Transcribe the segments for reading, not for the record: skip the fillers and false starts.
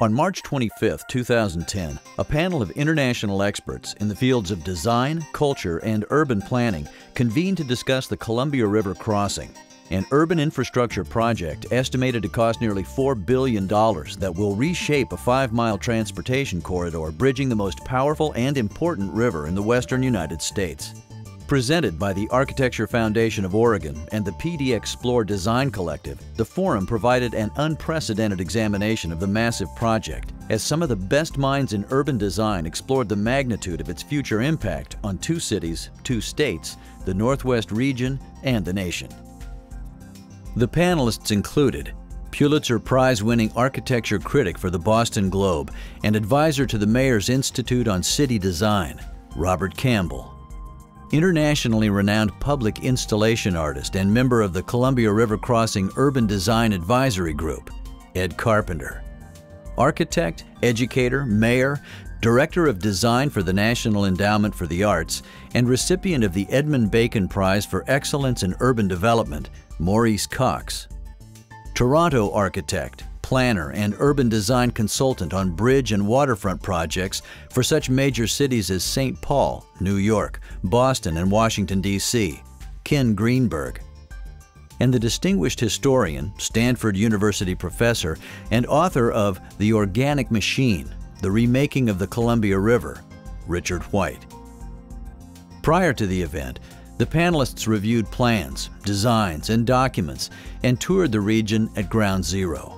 On March 25, 2010, a panel of international experts in the fields of design, culture, and urban planning convened to discuss the Columbia River crossing, an urban infrastructure project estimated to cost nearly $4 billion that will reshape a 5-mile transportation corridor bridging the most powerful and important river in the western United States. Presented by the Architecture Foundation of Oregon and the PDXplore Design Collective, the forum provided an unprecedented examination of the massive project as some of the best minds in urban design explored the magnitude of its future impact on 2 cities, 2 states, the Northwest region, and the nation. The panelists included Pulitzer Prize-winning architecture critic for the Boston Globe and advisor to the Mayor's Institute on City Design, Robert Campbell. Internationally renowned public installation artist and member of the Columbia River Crossing Urban Design Advisory Group, Ed Carpenter. Architect, educator, mayor, director of design for the National Endowment for the Arts, and recipient of the Edmund Bacon Prize for Excellence in Urban Development, Maurice Cox. Toronto architect, planner, and urban design consultant on bridge and waterfront projects for such major cities as St. Paul, New York, Boston, and Washington, D.C., Ken Greenberg. And the distinguished historian, Stanford University professor, and author of The Organic Machine, The Remaking of the Columbia River, Richard White. Prior to the event, the panelists reviewed plans, designs, and documents and toured the region at ground zero.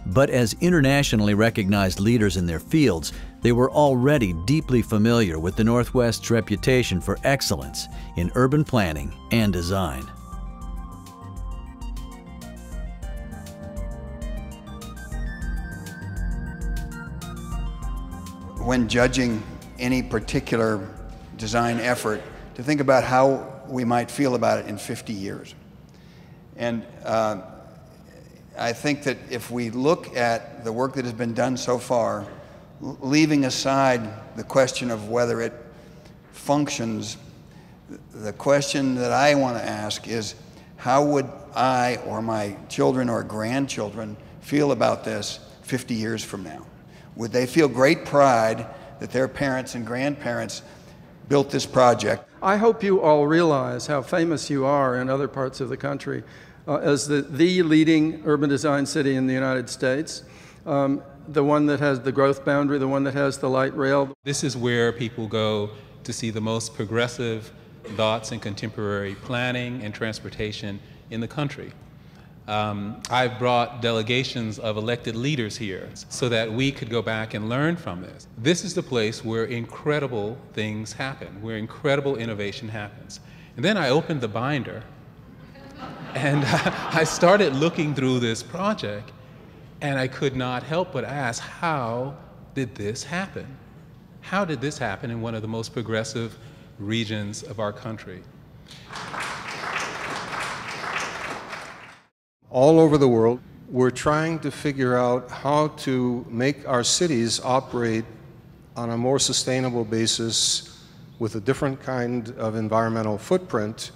But as internationally recognized leaders in their fields, they were already deeply familiar with the Northwest's reputation for excellence in urban planning and design. When judging any particular design effort, to think about how we might feel about it in 50 years. And I think that if we look at the work that has been done so far, leaving aside the question of whether it functions, the question that I want to ask is, how would I or my children or grandchildren feel about this 50 years from now? Would they feel great pride that their parents and grandparents built this project? I hope you all realize how famous you are in other parts of the country as the leading urban design city in the United States, the one that has the growth boundary, the one that has the light rail. This is where people go to see the most progressive thoughts in contemporary planning and transportation in the country. I've brought delegations of elected leaders here so that we could go back and learn from this. This is the place where incredible things happen, where incredible innovation happens. And then I opened the binder and I started looking through this project, and I could not help but ask, how did this happen? How did this happen in one of the most progressive regions of our country? All over the world, we're trying to figure out how to make our cities operate on a more sustainable basis with a different kind of environmental footprint,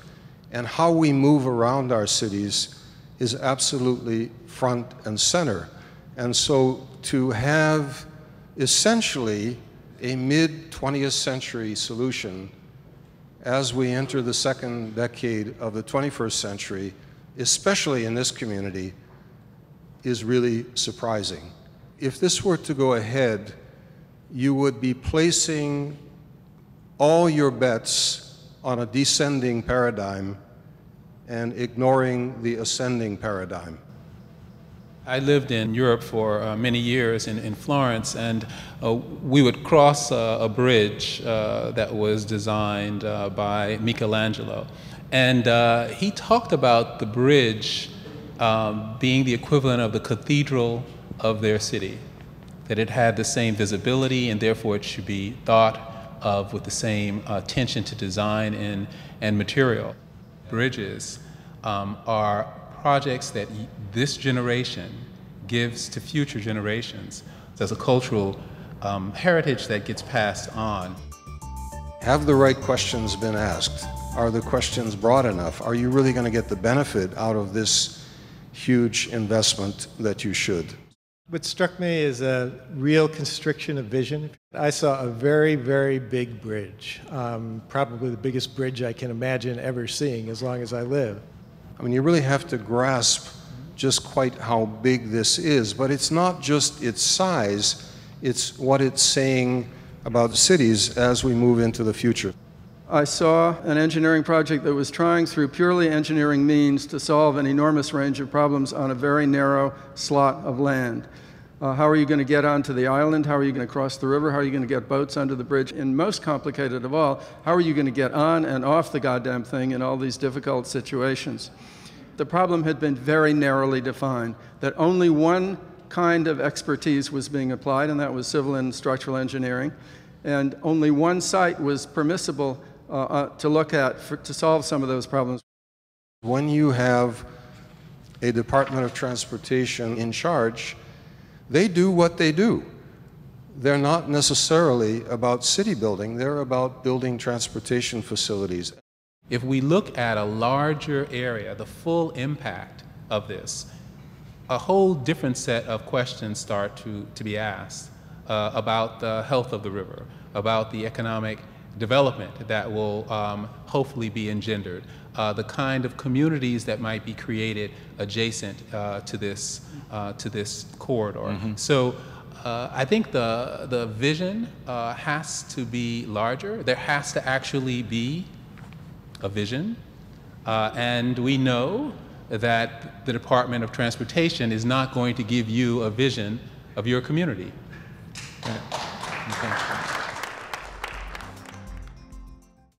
and how we move around our cities is absolutely front and center. And so to have essentially a mid-20th century solution as we enter the second decade of the 21st century, especially in this community, is really surprising. If this were to go ahead, you would be placing all your bets on a descending paradigm and ignoring the ascending paradigm. I lived in Europe for many years in Florence, and we would cross a bridge that was designed by Michelangelo. And he talked about the bridge being the equivalent of the cathedral of their city, that it had the same visibility and therefore it should be thought of with the same attention to design and material. Bridges are projects that this generation gives to future generations. There's a cultural heritage that gets passed on. Have the right questions been asked? Are the questions broad enough? Are you really going to get the benefit out of this huge investment that you should? What struck me is a real constriction of vision. I saw a very, very big bridge, probably the biggest bridge I can imagine ever seeing as long as I live. I mean, you really have to grasp just quite how big this is, but it's not just its size, it's what it's saying about cities as we move into the future. I saw an engineering project that was trying through purely engineering means to solve an enormous range of problems on a very narrow slot of land. How are you going to get onto the island? How are you going to cross the river? How are you going to get boats under the bridge? And most complicated of all, how are you going to get on and off the goddamn thing in all these difficult situations? The problem had been very narrowly defined, that only one kind of expertise was being applied, and that was civil and structural engineering, and only one site was permissible to look at to solve some of those problems. When you have a Department of Transportation in charge, they do what they do. They're not necessarily about city building, they're about building transportation facilities. If we look at a larger area, the full impact of this, a whole different set of questions start to be asked about the health of the river, about the economic development that will hopefully be engendered, the kind of communities that might be created adjacent to this corridor. Mm-hmm. So I think the vision has to be larger. There has to actually be a vision, and we know that the Department of Transportation is not going to give you a vision of your community. Okay.